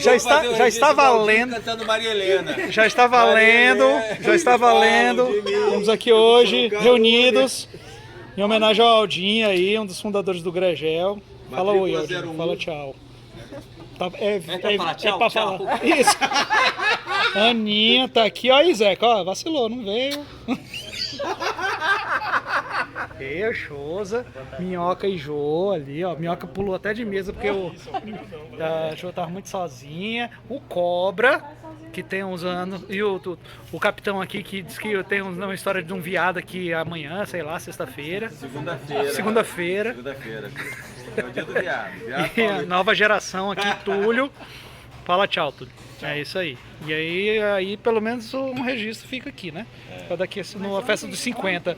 já está valendo. Cantando Maria Helena. Já está valendo, já está valendo. Estamos aqui hoje reunidos em homenagem ao Aldinho aí, um dos fundadores do Gregel. Fala oi, Aldinho. Fala tchau. É pra falar. Isso. Aninha tá aqui, ó, aí, Zeca, ó, vacilou, não veio. Eu, Chosa, Minhoca e Jô ali, ó. Minhoca pulou até de mesa porque a Jô tava muito sozinha. O Cobra, que tem uns anos, e o capitão aqui que diz que tem uma história de um viado aqui amanhã, sei lá, sexta-feira. Segunda-feira. É o dia do viado. E a nova geração aqui, Túlio. Fala tchau, Túlio. É isso aí. E aí pelo menos um registro fica aqui, né? Pra daqui na festa dos 50.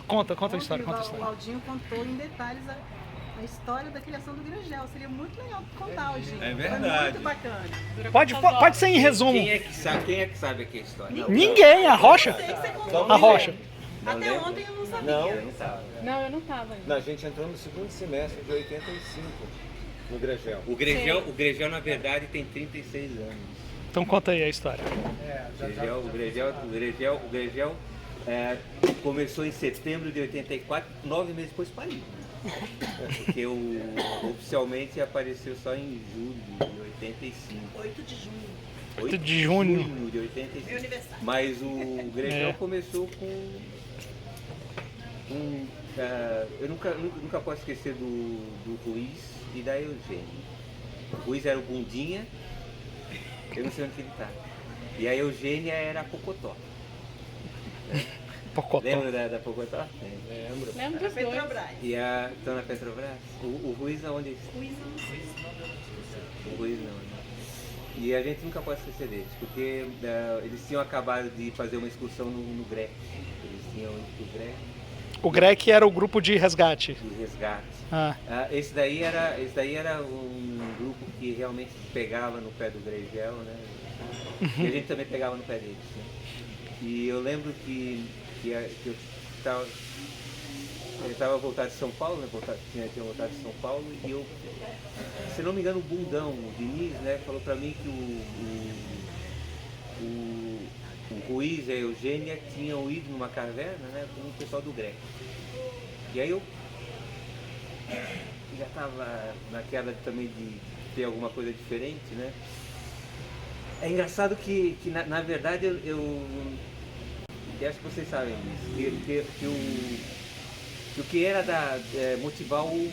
Conta a história, O Aldinho contou em detalhes a história da criação do Gregel. Seria muito legal contar, Aldinho. É verdade. Muito bacana. Pode ser em resumo. Quem é que sabe aqui a história? Ninguém, a Rocha. Eu sei que você contou. A Rocha. Até ontem eu não sabia. Não, eu não tava ainda. Não, a gente entrou no segundo semestre de 85 no Gregel. O Gregel, na verdade, tem 36 anos. Então conta aí a história. O Gregel começou em setembro de 84, 9 meses depois pariu. Porque oficialmente apareceu só em julho de 85. 8 de junho. 8 de junho de 85. Meu aniversário. Mas o Gregel começou com eu nunca posso esquecer do Ruiz e da Eugênia. O Ruiz era o Bundinha, eu não sei onde ele tá. E a Eugênia era a Pocotó. Pocotó. Lembra da Pocotó? Lembro. Lembro dos dois. E estão na Petrobras? O Ruiz aonde? O Ruiz não, né? E a gente nunca pode esquecer deles, porque eles tinham acabado de fazer uma excursão no GREC. Eles tinham ido pro GREC. O GREC era o grupo de resgate. De resgate. Ah. Esse daí era um grupo que realmente pegava no pé do Gregel, né? E a gente também pegava no pé deles, né? E eu lembro que eu estava voltado de São Paulo, né? Tinha voltado de São Paulo e eu, se não me engano, o Bundão, o Diniz, né, falou pra mim que o Ruiz e a Eugênia tinham ido numa caverna, né, com o pessoal do GREC. E aí eu já estava naquela também de ter alguma coisa diferente, né. É engraçado que na verdade eu acho que vocês sabem disso, que o que era motivar o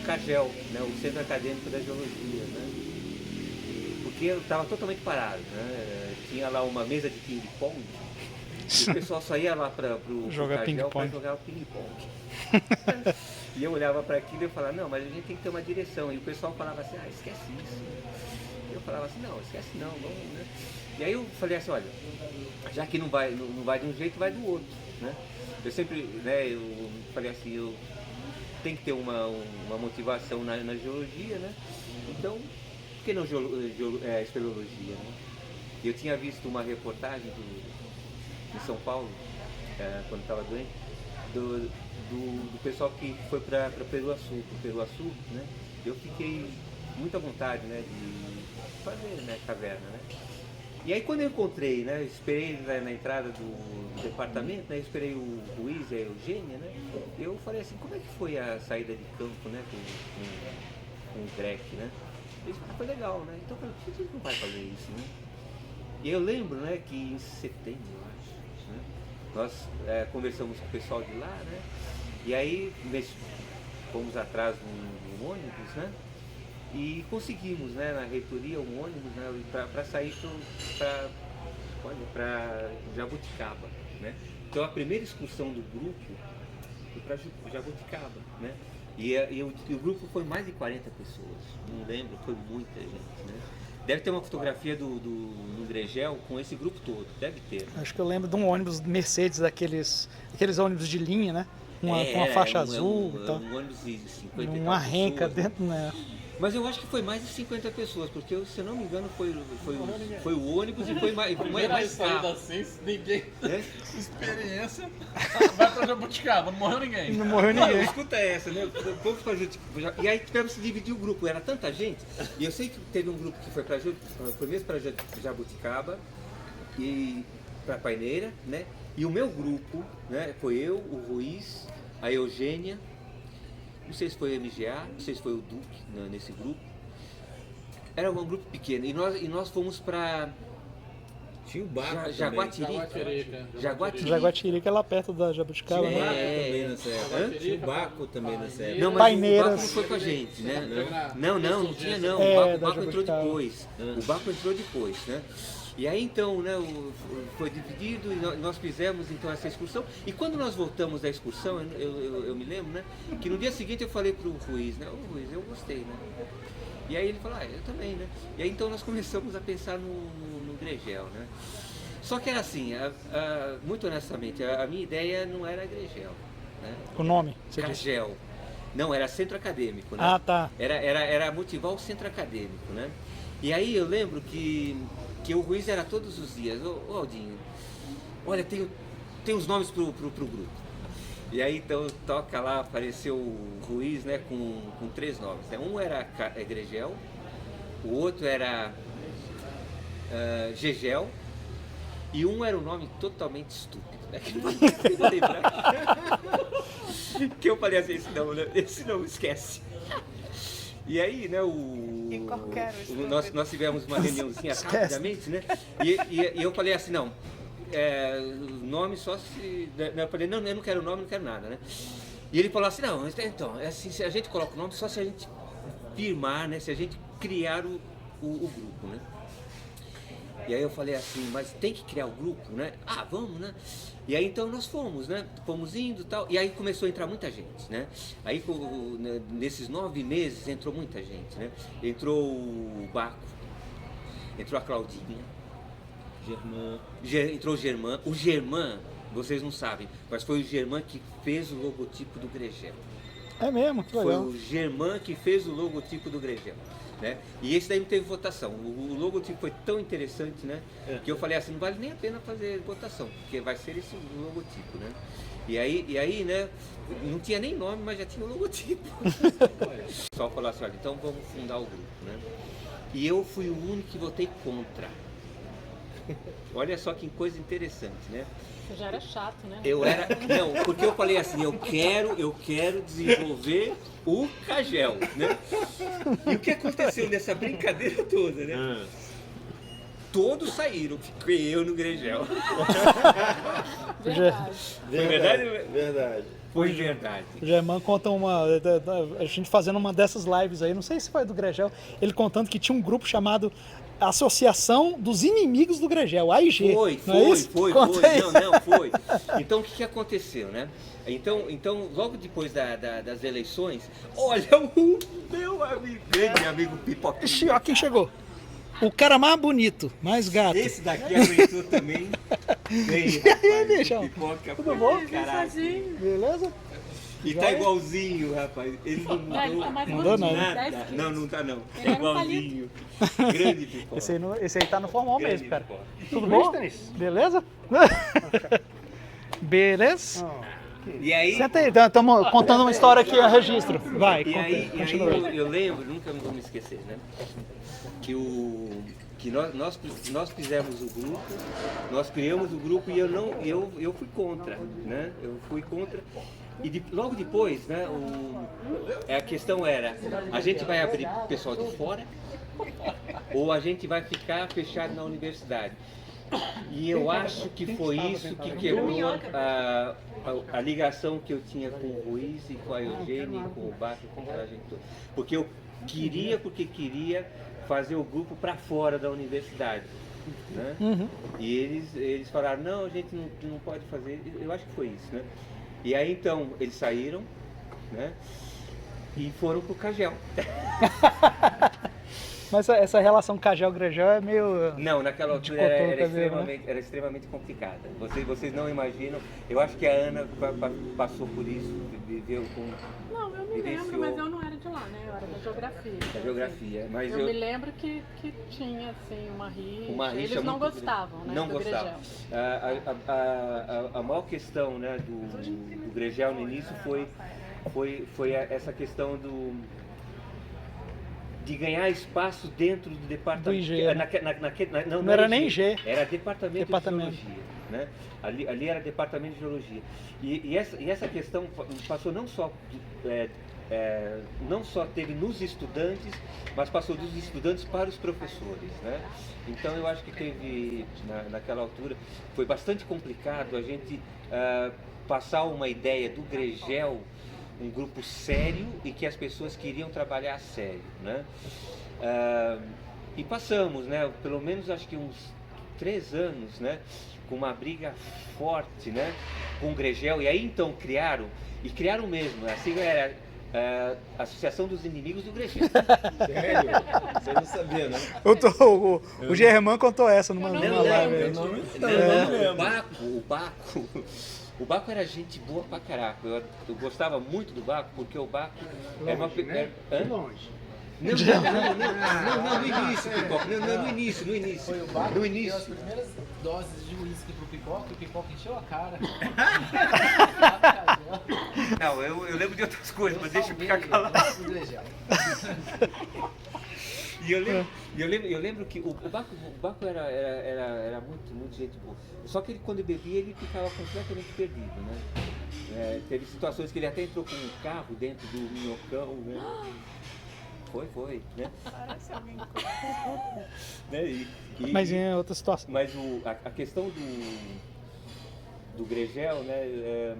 CAGEL, né, o Centro Acadêmico da Geologia, né, porque eu estava totalmente parado, né, tinha lá uma mesa de ping-pong, e o pessoal só ia lá para o CAGEL para jogar o ping-pong. E eu olhava para aquilo e eu falava, não, mas a gente tem que ter uma direção, e o pessoal falava assim, esquece isso. Eu falava assim, não, esquece não, vamos, né. E aí eu falei assim, olha, já que não vai de um jeito, vai do outro, né. Eu sempre, né, eu falei assim, eu tenho que ter uma motivação na geologia, né? Então, por que não espeleologia, né? Eu tinha visto uma reportagem em São Paulo, quando estava doente, do pessoal que foi para Peruaçu, né? Eu fiquei muito à vontade, né, de fazer, né, caverna, né? E aí quando eu encontrei, né, esperei na entrada do departamento, né, esperei o Ruiz e a Eugênia, né, eu falei assim, como é que foi a saída de campo, né, com o GREC, né? Eles falaram, foi legal, né? Então eu falei, por que a gente não vai fazer isso, né? E eu lembro, né, que em setembro, eu acho, né, nós conversamos com o pessoal de lá, né, e aí fomos atrás de um ônibus, né, e conseguimos, né, na reitoria, um ônibus, né, para sair para Jabuticaba, né. Então a primeira excursão do grupo foi para Jabuticaba, né. E o grupo foi mais de 40 pessoas, não lembro, foi muita gente, né. Deve ter uma fotografia do Gregel com esse grupo todo, deve ter. Acho que eu lembro de um ônibus Mercedes, aqueles ônibus de linha, né? Com uma faixa azul e tal. Um ônibus de 50 uma renca pessoas, dentro, né? Mas eu acho que foi mais de 50 pessoas, porque se eu não me engano foi o ônibus e foi mais carro. assim, ninguém. Né? Experiência. Vai pra Jabuticaba, não morreu ninguém. Não morreu Não, ninguém. escuta essa, né? O povo fazia tipo. E aí tivemos que dividir o grupo, era tanta gente. E eu sei que teve um grupo que foi mesmo para Jabuticaba e para Paineira, né? E o meu grupo, né? Foi eu, o Ruiz, a Eugênia. Não sei se foi o MGA, não sei se foi o Duque nesse grupo. Era um grupo pequeno. E nós fomos para Tinha o barco Jaguatirica. Jaguatirica é lá perto da Jabuticaba, também. né? Também nessa época. Tinha o barco também nessa época. Não, mas Paineiras. o barco não foi com a gente, né? Não tinha não. É, O barco da entrou Jabuticaba. depois. O barco entrou depois, né? E aí então, né, foi dividido e nós fizemos então essa excursão. E quando nós voltamos da excursão, eu me lembro, né, que no dia seguinte eu falei pro Ruiz, né, ô Ruiz, eu gostei, né? E aí ele falou, eu também, né? E aí então nós começamos a pensar no Gregel, né? Só que era assim, muito honestamente, a minha ideia não era Gregel, né? O nome, você disse. Cagel. Não, era centro acadêmico, né? Ah, tá. Era motivar o centro acadêmico, né? E aí eu lembro que o Ruiz era todos os dias, ô Aldinho, olha, tem os nomes pro grupo. E aí então toca lá, apareceu o Ruiz, né, com 3 nomes. Né? Um era Gregel, o outro era Gegel, e um era um nome totalmente estúpido. Né? Que eu vou lembrar. Que eu falei assim, esse não esquece. E aí, né, nós tivemos uma reuniãozinha rapidamente, né? E eu falei assim, nome só se... Eu falei, não, eu não quero nome, não quero nada, né? E ele falou assim, não, então, é assim, se a gente coloca o nome, só se a gente firmar, né? Se a gente criar o grupo, né? E aí eu falei assim, mas tem que criar o grupo, né? Ah, vamos, né? E aí então nós fomos, né? Fomos indo e tal, e aí começou a entrar muita gente, né? Aí nesses 9 meses entrou muita gente, né? Entrou o Baco, entrou a Claudinha, entrou o Germán. O Germán, vocês não sabem, mas foi o Germán que fez o logotipo do Gregel. É mesmo, que Foi legal. o Germán que fez o logotipo do Gregel. Né? E esse daí não teve votação. O logotipo foi tão interessante, né? Que eu falei assim, não vale nem a pena fazer votação, porque vai ser esse logotipo, né? E aí, né? Não tinha nem nome, mas já tinha o logotipo. Só falar assim, olha, então vamos fundar o grupo, né? E eu fui o único que votei contra. Olha só que coisa interessante, né? Você já era chato, né? Não, porque eu falei assim, eu quero desenvolver o Cagel, né? E o que aconteceu nessa brincadeira toda, né? Todos saíram, fiquei eu no Gregel. Verdade. Foi verdade? Verdade. Foi verdade. O Germán conta a gente fazendo uma dessas lives aí, não sei se foi do Gregel, ele contando que tinha um grupo chamado Associação dos Inimigos do Gregel, AIG. Foi. Conta aí. Não, foi. Então o que aconteceu, né? Então logo depois das eleições, olha o meu amigo, grande amigo Pipoquinha. Ixi, ó quem chegou. O cara mais bonito, mais gato. Esse daqui aguentou também. Bem, aí, bichão? Pipoca, Tudo bom? caralho. Beleza? E tá igualzinho, rapaz. Ele não Não, ele mudou tá mais Mudou gordinho, nada. 10 nada. quilos. Não tá não. Ele era um Igualzinho. Grande Pipoca. Esse aí tá no formal Grande mesmo, cara. Pipoca. Tudo bom? Beleza? Beleza? E aí, Senta aí, estamos contando uma história aqui a registro. Vai, e aí continua. eu lembro, nunca vou me esquecer, né? Que nós fizemos o grupo, nós criamos o grupo e eu fui contra, né? Eu fui contra. E logo depois, né, a questão era, a gente vai abrir o pessoal de fora ou a gente vai ficar fechado na universidade? E eu acho que foi isso que quebrou a ligação que eu tinha com o Ruiz e com a Eugênia e com o Baco e com a gente toda. Porque eu queria fazer o grupo para fora da universidade. Né? Uhum. E eles falaram, não, a gente não pode fazer, eu acho que foi isso, né? E aí então eles saíram, né? E foram pro Cagel. Mas essa relação Cagel-Gregel é meio... Não, naquela altura era extremamente complicada. Vocês não imaginam, eu acho que a Ana passou por isso, viveu com... Não, eu me lembro, vivenciou. mas eu não era de de lá, né? Eu era da geografia. Da Então, geografia. Mas eu me lembro que tinha, assim, uma rixa. uma rixa Eles não muito gostavam, né? Não do gostavam. Gregel. A maior questão, né, do Gregel no início foi essa questão de ganhar espaço dentro do departamento. Do IG, né? Não era nem IG. Era departamento de Departamento. geologia. Né? Ali era departamento de geologia. E essa questão passou não só teve nos estudantes, mas passou dos estudantes para os professores, né? Então eu acho que teve, naquela altura, foi bastante complicado a gente passar uma ideia do Gregel, um grupo sério e que as pessoas queriam trabalhar a sério, né? E passamos, né? Pelo menos acho que uns 3 anos, né? Com uma briga forte, né? Com o Gregel, e aí então criaram mesmo, a sigla era Associação dos Inimigos do Gregel. Sério? Você não sabia, né? O Germán contou essa numa Eu não live. lembro. O Baco era gente boa pra caraca. Eu gostava muito do Baco, porque o Baco era uma... Longe. Não, no início, Pipoca. Não, no início. Foi o Baco No que início. deu as primeiras doses de uísque pro Pipoca e o Pipoca encheu a cara. Não, eu lembro de outras coisas, mas deixa eu ficar calado. E eu lembro que o Baco era muito gente boa. Só que ele, quando bebia, ele ficava completamente perdido, né? Teve situações que ele até entrou com um carro dentro do minhocão, né? Foi, né? Parece alguém. Né? Mas em outra situação. Mas a questão do Gregel, né?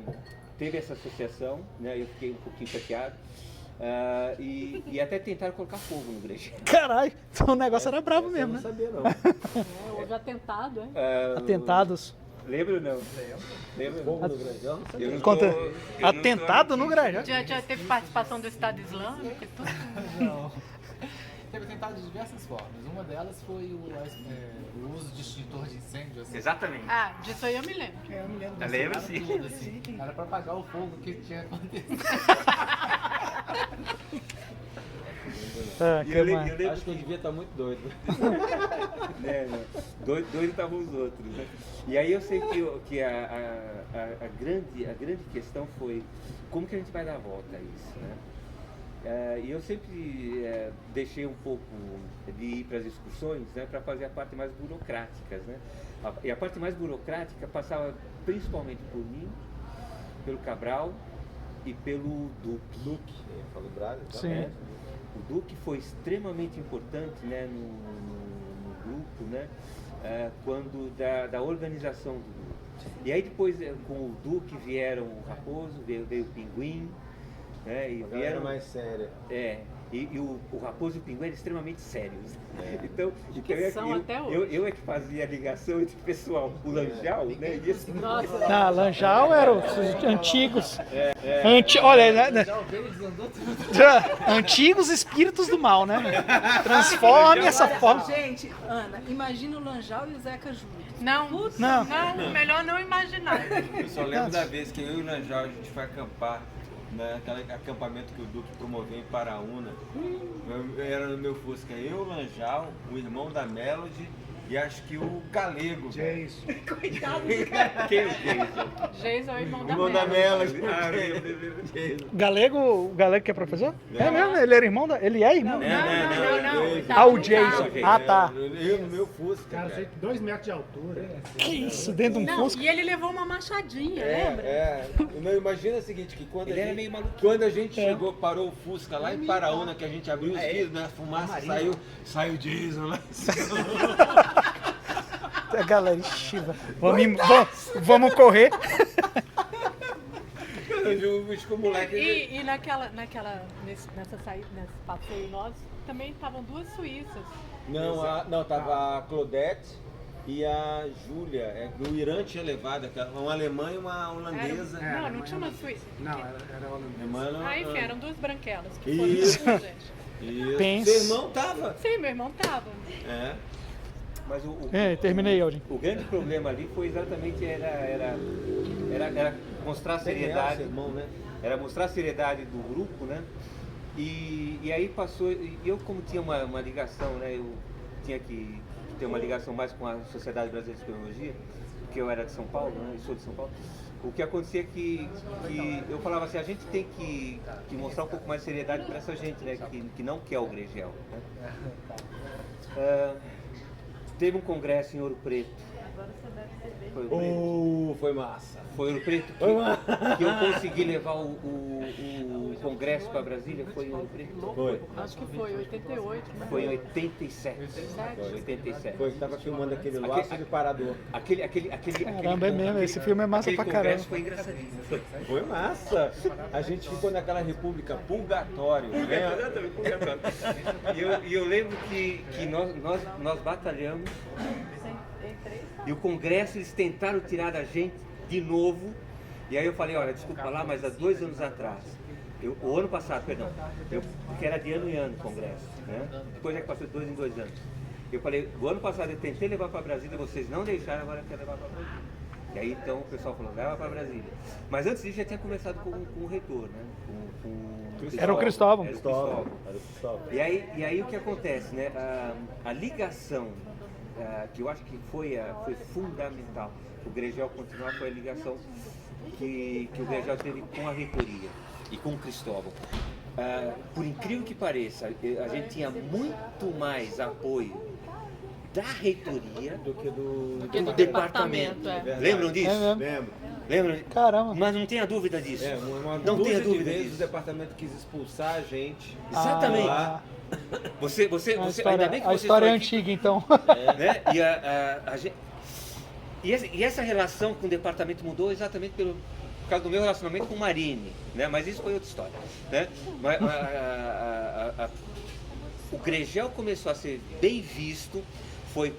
Teve essa associação, né? Eu fiquei um pouquinho chateado. E até tentaram colocar fogo no Gregel. Caralho, então o negócio era bravo mesmo, Não né? sabia, não. Houve atentado, hein? Atentados. Lembra ou não? Lembra? Fogo no Gregel? Eu não Conta. tô- eu não tô Atentado no Gregel. Já teve participação do Estado Islâmico e tudo? Não. Teve tentado de diversas formas. Uma delas foi o uso de extintor de incêndio. Assim. Exatamente. Ah, disso aí eu me lembro. Eu me lembro. Lembra Era sim. tudo, assim. Era pra apagar o fogo que tinha acontecido. Ah, E que eu, mais? eu lembro Acho que eu devia estar muito doido. né, doido estavam os outros, né? E aí eu sei que a grande questão foi como que a gente vai dar a volta a isso, né? E eu sempre deixei um pouco de ir para as discussões, né, para fazer a parte mais burocrática, né? E a parte mais burocrática passava principalmente por mim, pelo Cabral e pelo Duque. Falou Braga, tá? Sim. O Duque foi extremamente importante, né, no grupo, né, quando da organização do grupo. E aí depois com o Duque vieram o Raposo, veio o Pinguim, né, e A galera vieram mais séria. e o Raposo e o Pinguim eram extremamente sérios. Então são até hoje. eu é que fazia a ligação entre o pessoal, o Lanjal, né, e esse Nossa, Na Lanjal eram os antigos. Olha, né? Já o veio desandou tudo. Antigos espíritos do mal, né? Transforme essa forma. Gente, Ana, imagina o Lanjal e o Zeca Júnior. não, Não. melhor não imaginar. Eu só lembro da vez que eu e o Lanjal a gente foi acampar, naquele acampamento que o Duque promoveu em Paraúna. Era no meu Fusca, eu, o Lanjal, o irmão da Melody e acho que o Galego. Jason. Quem é o Jason? Geis é o irmão O da irmão da Mela. Melody. O Galego que é professor? É mesmo? Ele era irmão da. Ele é irmão? Não. Ah, o Jason. Ah, tá. Eu no meu Fusca. Cara, Cara. 2 metros de altura. Que isso? Dentro de um Não, Fusca? e ele levou uma machadinha, lembra? Não, imagina o seguinte, que quando Ele era meio maluquinho. quando a gente chegou, parou o Fusca lá em Paraúna, que a gente abriu os vidros, né? A fumaça saiu o Jason lá. A galera, Shiva. Vamos correr. Os moleques. E nessa saída, nesse passeio nosso, também estavam 2 suíças. Não, tava a Claudette e a Júlia. O Irã tinha levado, uma alemã e uma holandesa. Não tinha uma suíça. Não, era holandês. Alemã, Ah, enfim, eram 2 branquelas que Isso. foram com a gente. Isso. Pensa. Seu irmão tava. Sim, meu irmão tava. É. Mas Terminei, Aldin. o grande problema ali foi exatamente era mostrar a Seu seriedade, irmão, né? era mostrar a seriedade do grupo, né? E aí passou, e eu como tinha uma ligação, né, eu tinha que ter uma ligação mais com a Sociedade Brasileira de Psicologia, porque eu era de São Paulo, né, e sou de São Paulo. O que acontecia é que eu falava assim, a gente tem que mostrar um pouco mais de seriedade para essa gente, né, que não quer o Gregel, né. Teve um congresso em Ouro Preto. Foi Ouro Preto. Foi massa. Foi Ouro Preto que eu consegui levar o congresso para Brasília, foi em Ouro Preto? Foi. Acho que foi 88, né? Foi em 87. 87. Foi que tava filmando aquele laço de parador. Caramba, é mesmo, esse filme é massa pra caramba. Foi engraçadíssimo. Foi massa. A gente ficou naquela república purgatório. Né? Exatamente, purgatório. E eu lembro que nós batalhamos e o congresso eles tentaram tirar da gente de novo. E aí eu falei, olha, desculpa lá, mas há 2 anos atrás, o ano passado, perdão, porque era de ano em ano o congresso, né? Depois é que passou de 2 em 2 anos. Eu falei, o ano passado eu tentei levar para Brasília, vocês não deixaram, agora eu quero levar para Brasília. E aí então o pessoal falou, leva para Brasília. Mas antes disso já tinha começado com o reitor, né? Era o Cristóvão. Era o Cristóvão. E aí o que acontece, né? A ligação, que eu acho que foi fundamental, o Gregel continuar, foi a ligação que o Gregel teve com a reitoria e com o Cristóvão. Por incrível que pareça, a gente tinha muito mais apoio da reitoria Do que do departamento. departamento, Lembram disso? É mesmo. Lembro. Lembram? Caramba. Mas não tenha dúvida disso. Não tenha tenha dúvida vezes disso. o departamento quis expulsar a gente. Exatamente. Lá. Você ainda bem que A você história é estou aqui, antiga, então. né? E essa relação com o departamento mudou exatamente por causa do meu relacionamento com o Marine, né? Mas isso foi outra história, né? Mas, o Gregel começou a ser bem visto foi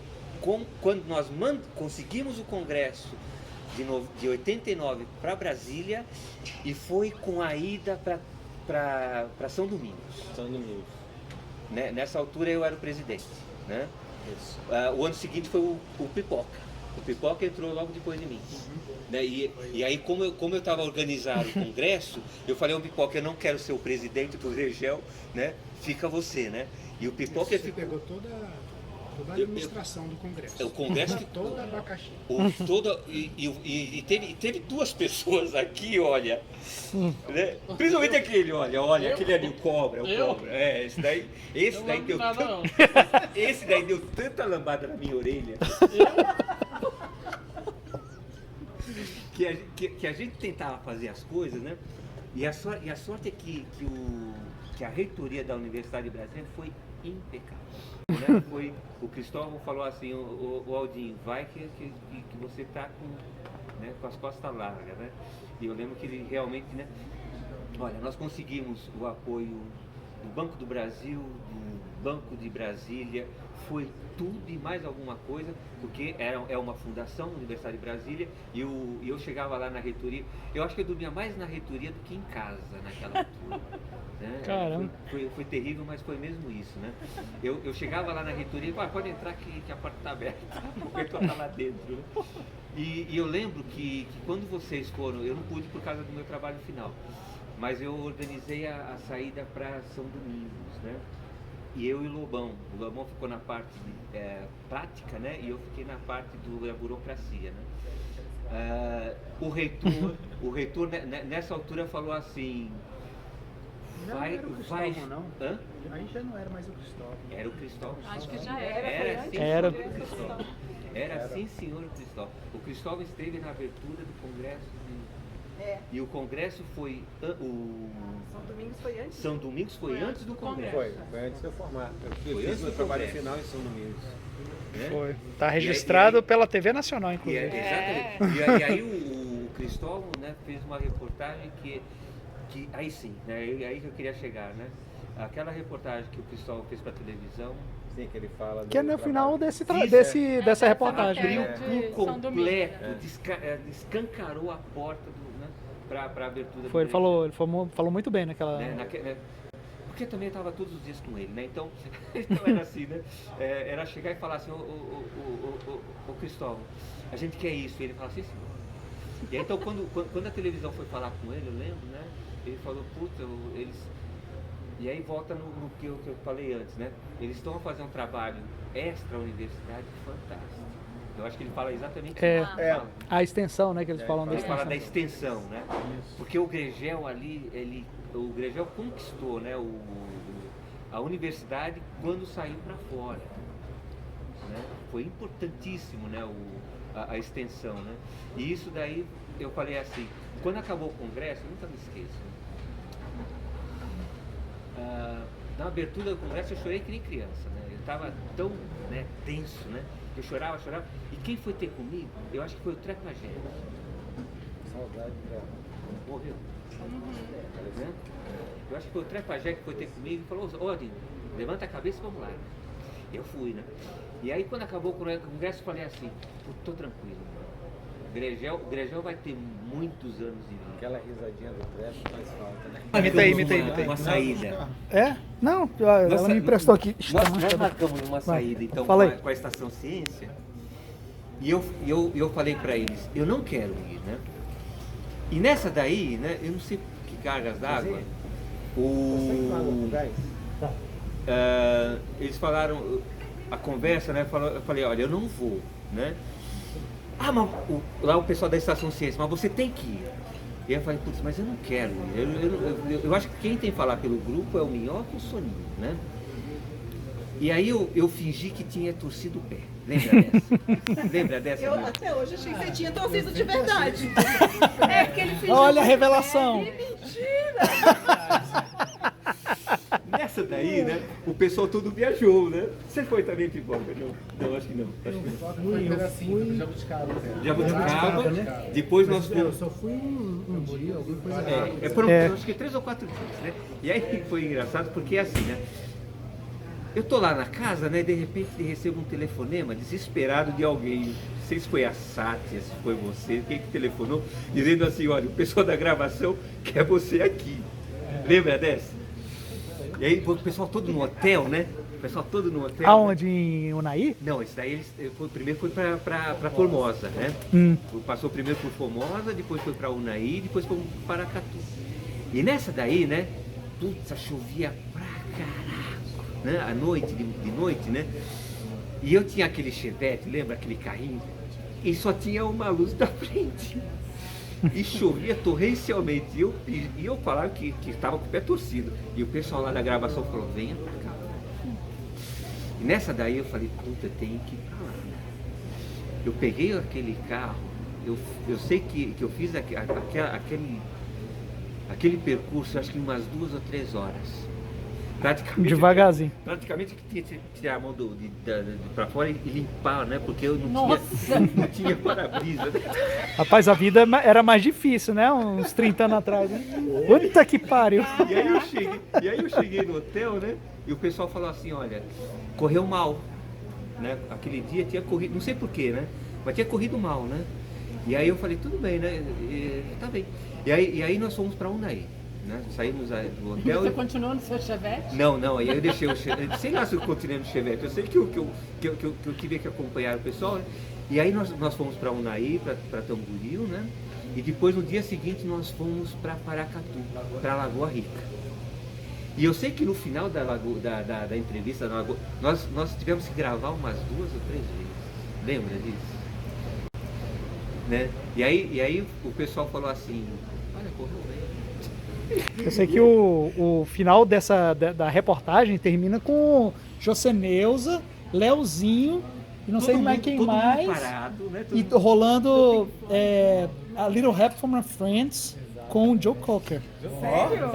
quando nós conseguimos o congresso de 89 para Brasília e foi com a ida para São Domingos. São Domingos. Né? Nessa altura eu era o presidente, né? O ano seguinte foi o Pipoca. O Pipoca entrou logo depois de mim. Né? E aí, como eu estava organizado o congresso, eu falei ao Pipoca, eu não quero ser o presidente do Gregel, né? Fica você, né? E o Pipoca Você pegou toda a administração do congresso. O congresso todo abacaxi. E teve 2 pessoas aqui, olha, né? Principalmente aquele, olha, aquele ali, o Cobra. Esse daí deu esse daí deu tanta lambada na minha orelha. Que a gente tentava fazer as coisas, né? E a sorte é que a reitoria da Universidade de Brasília foi impecável. Né? O Cristóvão falou assim, o Aldinho, vai que você está com as costas largas, né? E eu lembro que ele realmente, né? Olha, nós conseguimos o apoio do Banco do Brasil, do Banco de Brasília, foi tudo e mais alguma coisa, porque é uma fundação, Universidade de Brasília, e eu chegava lá na reitoria, eu acho que eu dormia mais na reitoria do que em casa naquela altura. Né? Caramba. Foi terrível, mas foi mesmo isso, né? Eu chegava lá na reitoria e falava, pode entrar que a porta está aberta, o reitor está lá dentro. Né? E eu lembro que quando vocês foram, eu não pude por causa do meu trabalho final, mas eu organizei a saída para São Domingos, né? E eu e o Lobão ficou na parte prática, né? E eu fiquei na parte da burocracia, né? O reitor nessa altura falou assim, Não era o Cristóvão, não. Hã? Aí já não era mais o Cristóvão. Era o Cristóvão. Acho que já era. Era foi sim, antes. Era. senhor Cristóvão. Era sim, senhor Cristóvão. O Cristóvão esteve na abertura do congresso e o congresso foi São Domingos foi antes. São Domingos foi antes do congresso. Foi antes de eu formar. Eu Foi fiz antes meu do trabalho congresso. final em São Domingos. Né? Foi. Tá registrado pela TV Nacional, inclusive. Exatamente. E aí o Cristóvão, né, fez uma reportagem que aí sim, né, aí que eu queria chegar, né? Aquela reportagem que o Cristóvão fez para televisão, Sim, que ele fala. Que é no final Dessa dessa reportagem. matéria. abriu de por São Domingos, completo, escancarou a porta para a abertura Foi, do ele falou muito bem naquela. né? Porque também estava todos os dias com ele, né? Então era assim, né? Era chegar e falar assim, ô Cristóvão, a gente quer isso. E ele fala assim, sim. E aí, então quando a televisão foi falar com ele, eu lembro, né? Ele falou, puta, E aí volta no que eu falei antes, né? Eles estão a fazer um trabalho extra-universidade fantástico. Eu acho que ele fala exatamente isso. A extensão, né, que eles falam da Ele fala extensão. da extensão, né? Porque o Gregel ali, o Gregel conquistou, né, a universidade quando saiu para fora. Né? Foi importantíssimo, né, a extensão, né? E isso daí, eu falei assim, quando acabou o congresso, eu nunca me esqueço. Na abertura do congresso eu chorei que nem criança, né? Eu estava tão, né, tenso, né? Eu chorava. E quem foi ter comigo? Eu acho que foi o Trepagé. Saudade dela. Morreu. Né? Eu acho que foi o Trepagé que foi ter comigo e falou, Odin, levanta a cabeça e vamos lá. Eu fui, né? E aí quando acabou o congresso eu falei assim, eu tô tranquilo. O Gregel vai ter muitos anos de vida. Aquela risadinha do trecho faz falta, né? Imita aí. Uma saída. É? Não, ela me emprestou aqui. Nós marcamos uma saída, então, Fala aí. com a Estação Ciência. E eu falei para eles, eu não quero ir, né? E nessa daí, né, eu não sei que cargas d'água, eles falaram, a conversa, né, eu falei, olha, eu não vou, né? Ah, mas lá o pessoal da Estação Ciência, mas você tem que ir. E eu falei, putz, mas eu não quero ir. Eu acho que quem tem que falar pelo grupo é o Minhoca e o Soninho, né? E aí eu fingi que tinha torcido o pé. Lembra dessa? Lembra dessa? Eu Minhoca? até hoje achei que você tinha torcido de verdade. É porque ele fingiu. Olha a revelação. Nessa daí, né? O pessoal todo viajou, né? Você foi também, Pipoca? Não, acho que não. Foi um pedacinho do Jabuticaba. Jabuticaba, depois nós Eu fomos. só fui um dia, alguma coisa Foram acho que 3 ou 4 dias, né? E aí foi engraçado porque é assim, né? Eu tô lá na casa, né? De repente recebo um telefonema desesperado de alguém. Não sei se foi a Sátia, se foi você, quem que telefonou, dizendo assim, olha, o pessoal da gravação quer você aqui. Lembra dessa? E aí o pessoal todo no hotel, né? O pessoal todo no hotel. Aonde? Em Unai? Não, esse daí primeiro foi para Formosa, né? Passou primeiro por Formosa, depois foi para Unai, depois foi para Paracatu. E nessa daí, né? Putz, chovia pra caraca, né? À noite, de noite, né? E eu tinha aquele Chevette, lembra aquele carrinho? E só tinha uma luz da frente. E chovia torrencialmente. E eu falava que estava com o pé torcido. E o pessoal lá da gravação falou, venha pra cá. E nessa daí eu falei, puta, eu tenho que ir pra lá. Eu peguei aquele carro, eu sei que eu fiz aquele percurso, acho que em umas 2 ou 3 horas. Praticamente, Devagarzinho. Praticamente que tinha que tirar a mão pra fora e limpar, né? Porque eu não tinha para-brisa. Né? Rapaz, a vida era mais difícil, né? Uns 30 anos atrás, né? Puta que pariu. E aí eu cheguei no hotel, né? E o pessoal falou assim, olha, correu mal. Né? Aquele dia tinha corrido, não sei porquê, né? Mas tinha corrido mal, né? E aí eu falei, tudo bem, né? Tá bem. E aí nós fomos para Unai. Né? Saímos do hotel. Você continuou no seu Chevette? Não, aí eu deixei o Chevette. Sei lá se eu continuei no Chevette. Eu sei que eu tive que acompanhar o pessoal. Né? E aí nós fomos para Unai, para Tamboril, né? E depois no dia seguinte nós fomos para Paracatu, para Lagoa Rica. E eu sei que no final da entrevista na Lagoa, nós tivemos que gravar umas 2 ou 3 vezes. Lembra disso? Né? E aí o pessoal falou assim, olha, correu bem. Eu sei que o final da reportagem termina com Joseneuza, Leozinho, e não sei mais quem mais, parado, né? e rolando A Little Help from My Friends com o Joe Cocker. Sério?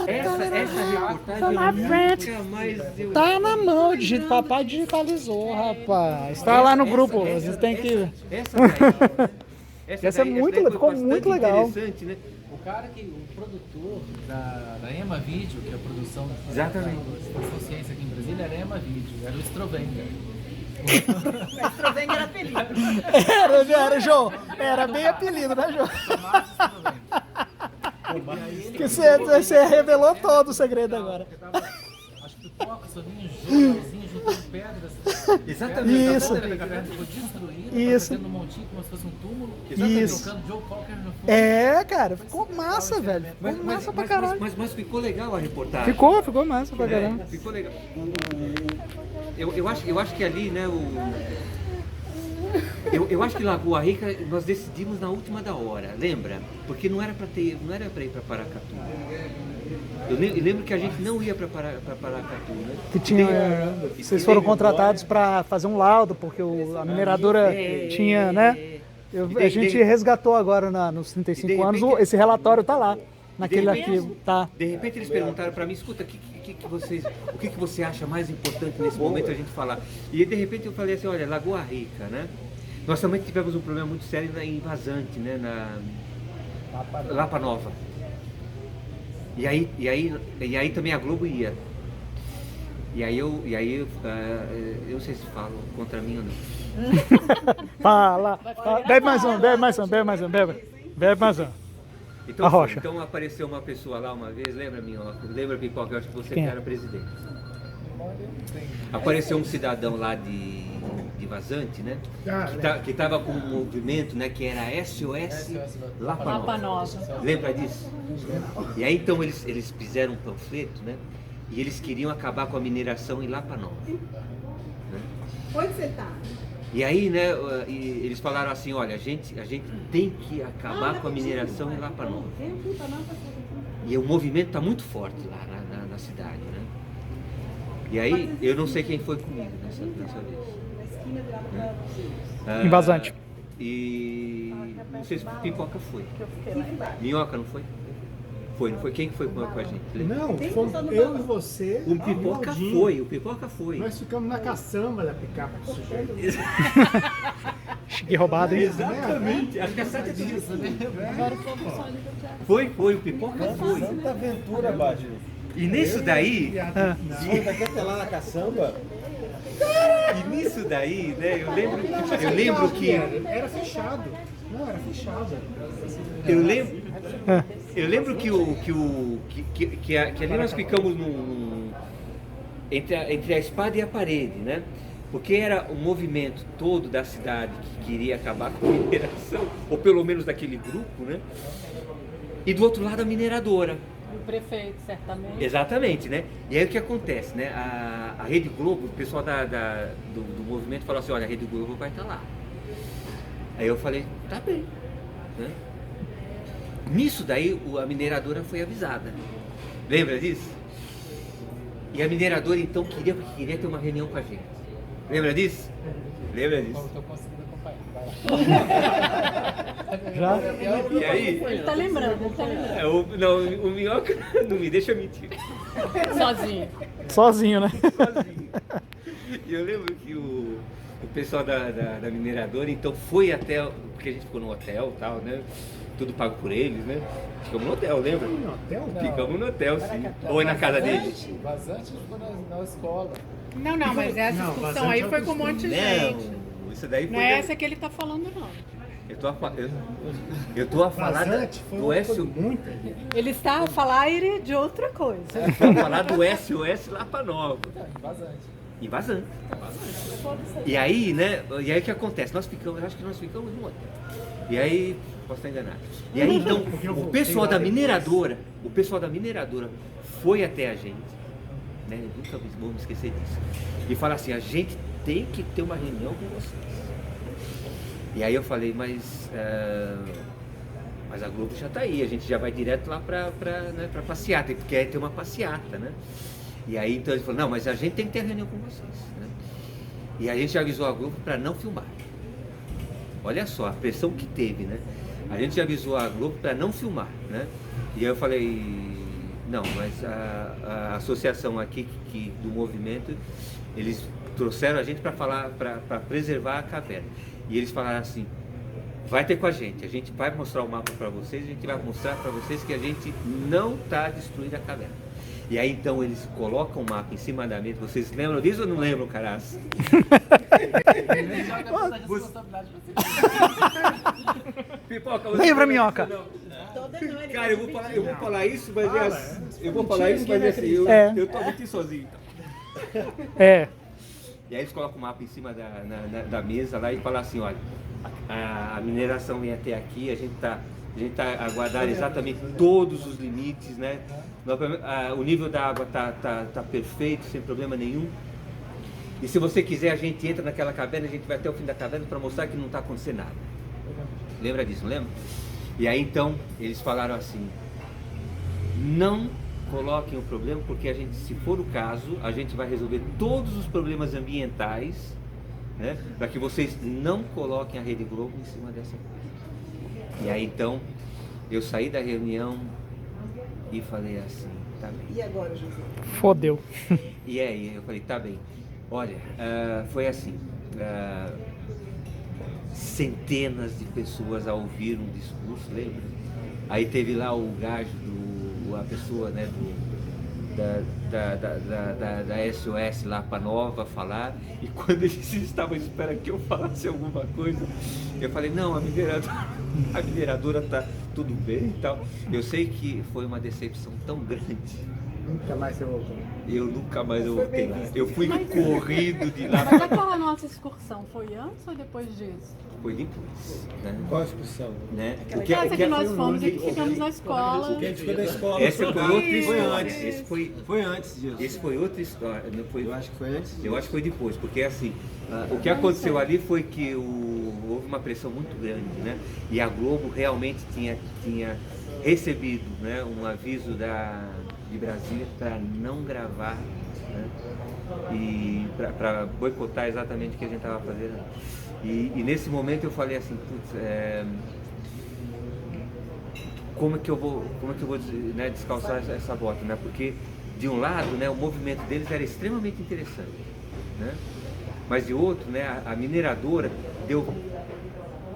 Essa reportagem nunca mais eu... Tá na mão, papai digitalizou, rapaz. Tá lá no grupo, vocês têm que... Essa é muito, ficou muito legal. Interessante, né? O cara o produtor da Ema Video, que é a produção Exatamente. da Ciência aqui em Brasília, era Ema Video, era o Strovenger. O Strovenger era apelido. Era, João. Era bem apelido, né, João? Que você revelou todo o segredo agora. Acho que Pipoca, Soninho, Joãozinho, juntando pedras. Exatamente. Isso. Foi destruído, Isso. fazendo um montinho como se fosse um túmulo. Isso. Colocando Joe Cocker no fundo. É, cara, ficou massa, velho. Ficou massa pra caralho. Mas ficou legal a reportagem. Ficou massa pra caralho. Ficou legal. Eu acho que ali, né, eu acho que Lagoa Rica nós decidimos na última da hora, lembra? Porque não era para ir para Paracatu. Eu lembro que a gente não ia para Paracatu, né? Que tinha, vocês foram contratados para fazer um laudo, porque a mineradora tinha, né? A gente resgatou agora nos 35 anos, esse relatório tá lá, naquele arquivo, tá? De repente eles perguntaram para mim, escuta, o que você acha mais importante nesse momento a gente falar? E de repente eu falei assim, olha, Lagoa Rica, né? Nós também tivemos um problema muito sério em Vazante, né? Na Lapa Nova. E aí também a Globo ia. E aí eu não sei se falo contra mim ou não. Fala. Bebe mais um. Bebe mais um. Então apareceu uma pessoa lá uma vez, lembra, Minhoca? Lembra, Pipoca? Eu acho que você que era presidente. Apareceu um cidadão lá de Vazante, né? Que estava com um movimento, né? Que era SOS Lapa Nova. Lembra disso? E aí então eles fizeram um panfleto, né? E eles queriam acabar com a mineração em Lapa Nova. Né? Onde você tá? E aí, né, eles falaram assim, olha, a gente tem que acabar com a mineração em Lapa Nova. E o movimento está muito forte lá na cidade, né? E aí, eu não sei quem foi comigo nessa vez. Né? Em Vazante. E não sei se Pipoca foi. Minhoca não foi? Não foi? Quem foi com a gente? Não, fomos eu e você. O Pipoca foi. Nós ficamos na caçamba da picape do sujeito. Cheguei roubado, hein? Exatamente. Acho que a Sátia disso, né? Foi, o Pipoca foi. Santa Aventura, Baixo. E nisso daí, Foi daqui até lá na caçamba. e nisso daí, né, eu lembro que Era fechado. Não, era fechado. eu lembro que ali nós ficamos entre a espada e a parede, né? Porque era o movimento todo da cidade que queria acabar com a mineração, ou pelo menos daquele grupo, né? E do outro lado a mineradora. O prefeito, certamente. Exatamente, né? E aí o que acontece, né? A Rede Globo, o pessoal do movimento falou assim, olha, a Rede Globo vai estar lá. Aí eu falei, tá bem. Né? Nisso daí a mineradora foi avisada. Lembra disso? E a mineradora então queria ter uma reunião com a gente. Lembra disso? Lembra disso? Estou conseguindo acompanhar. Já? E aí? Ele tá lembrando. O Minhoca não me deixa mentir. Sozinho, né? Sozinho. E eu lembro que o pessoal da mineradora então foi até, porque a gente ficou no hotel e tal, né? Tudo pago por eles, né? Ficamos no hotel, lembra? No hotel? Ficamos no hotel, sim. Ou na casa deles. Vazante ficou na escola. Não, mas essa Não, excursão Vazante aí é foi outra com um monte de Não, gente. isso daí foi... Não é essa que ele tá falando, não. Eu tô a falar Vazante foi do SOS. muita gente. Ele está a falar de outra coisa. Tô a falar do SOS Lapa Nova. Vazante. Em Vazante. E aí, né? E aí o que acontece? Acho que nós ficamos no hotel. E aí, posso estar enganado. E aí então, o pessoal da mineradora foi até a gente, né? Eu nunca vou me esquecer disso. E fala assim, a gente tem que ter uma reunião com vocês. E aí eu falei, mas a Globo já está aí, a gente já vai direto lá para passeata, porque quer ter uma passeata, né? E aí então ele falou, não, mas a gente tem que ter reunião com vocês, né? E aí a gente avisou a Globo para não filmar. Olha só a pressão que teve, né? A gente avisou a Globo para não filmar, né? E aí eu falei, não, mas a associação aqui do movimento, eles trouxeram a gente para falar, para preservar a caverna. E eles falaram assim, vai ter com a gente vai mostrar o mapa para vocês, a gente vai mostrar para vocês que a gente não está destruindo a caverna. E aí então eles colocam o mapa em cima da mesa, vocês lembram disso ou não lembram, caraço? Pipoca, Lembra, Minhoca? Cara, eu vou falar isso, mas é assim, eu tô muito sozinho. É. E aí eles colocam o mapa em cima da mesa lá e falam assim, olha, a mineração vem até aqui, a gente tá aguardando exatamente todos os limites, né? O nível da água tá perfeito, sem problema nenhum. E se você quiser, a gente entra naquela caverna, a gente vai até o fim da caverna para mostrar que não está acontecendo nada. Lembra disso, não lembra? E aí então eles falaram assim, não coloquem o problema, porque a gente, se for o caso, a gente vai resolver todos os problemas ambientais, né, para que vocês não coloquem a Rede Globo em cima dessa coisa. E aí então eu saí da reunião e falei assim, tá bem. E agora, José? Fodeu. E aí eu falei, tá bem. Olha, foi assim, centenas de pessoas a ouvir um discurso, lembra? Aí teve lá o gajo, a pessoa, né, da SOS lá para Nova falar, e quando eles estavam esperando que eu falasse alguma coisa, eu falei, não, a mineradora tá tudo bem e tal. Eu sei que foi uma decepção tão grande. Nunca mais você voltou. Eu nunca mais voltei lá. Eu fui corrido de lá. Mas aquela nossa excursão foi antes ou depois disso? Foi depois, né? Qual a excursão? Né? Essa que nós fomos e que ficamos na escola. Quem ficou da escola? Essa foi outra história. antes. Esse Foi antes disso. Esse foi outra história. Não foi, Eu acho que foi antes. eu acho que foi depois, porque assim, o que aconteceu ali foi que houve uma pressão muito grande, né? E a Globo realmente tinha recebido, né, um aviso de Brasília para não gravar, né? E para boicotar exatamente o que a gente estava fazendo. E nesse momento eu falei assim, putz, como é que eu vou né, descalçar essa bota, né? Porque de um lado, né, o movimento deles era extremamente interessante, né? Mas de outro, né, a mineradora deu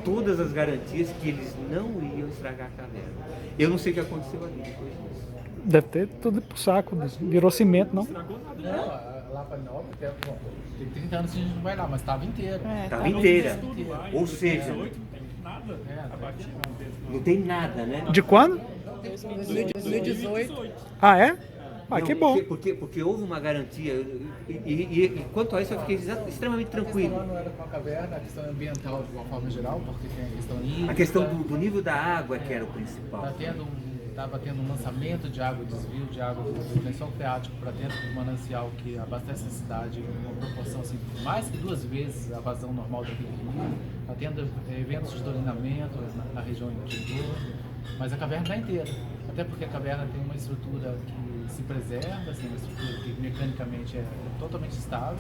todas as garantias que eles não iam estragar a caverna. Eu não sei o que aconteceu ali depois disso. Deve ter tudo pro saco, virou cimento, não? Não, lá pra Nova, bom, tem 30 anos que a gente não vai lá, mas estava inteira. Estava inteira. Ou seja, Não tem nada abatido. não tem nada, né? De quando? 2018. Ah, é? Ah, Não, que bom. Porque houve uma garantia. E quanto a isso eu fiquei extremamente A questão tranquilo. lá não era com a caverna, a questão ambiental de uma forma geral, porque tem a questão hídrica. A questão do nível da água que era o principal. Estava tendo um lançamento de água, desvio de água do lençol freático para dentro do manancial que abastece a cidade em uma proporção assim, mais que 2 vezes a vazão normal daquele rio. Está tendo eventos de dolinamento na região de entorno, mas a caverna está inteira. Até porque a caverna tem uma estrutura que se preserva, assim, uma estrutura que mecanicamente é totalmente estável.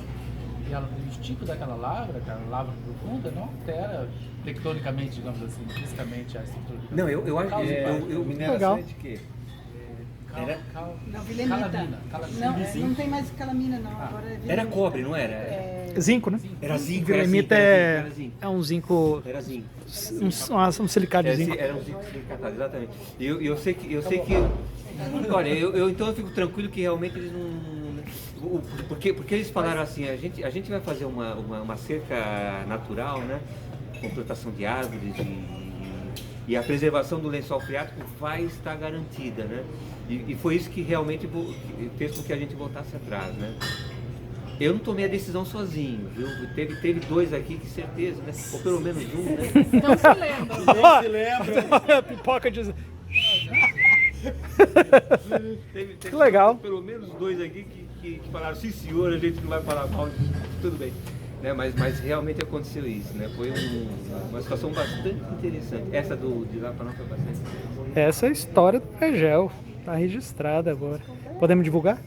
E o tipo daquela lavra, aquela lavra profunda, não altera tectonicamente, digamos assim, fisicamente a estrutura. Não, eu acho que. Mineração Legal. é de quê? Não, vilemita. Calamina. Não tem mais calamina, não. Agora é vilemita. Era cobre, não era? Zinco, né? Era zinco. Vilemita era zinco. é um zinco, Era zinco. um silicate de zinco. Era um zinco silicatado, exatamente. E eu sei que. Olha, então eu fico tranquilo que realmente eles não. Porque eles falaram assim, a gente vai fazer uma cerca natural, né? Com plantação de árvores e a preservação do lençol freático vai estar garantida, né? E foi isso que realmente fez com que a gente voltasse atrás, né? Eu não tomei a decisão sozinho, viu? Teve 2 aqui que certeza, né? Ou pelo menos um, né? Não se lembra. Pipoca de... Teve Que legal. Pelo menos 2 aqui que falaram, sim senhor, a gente não vai falar mal disso, tudo bem. Né? Mas realmente aconteceu isso, né? Foi uma situação bastante interessante. Essa de lá para nós foi bastante interessante. Essa é a história do Pegel. Tá registrada agora. Podemos divulgar?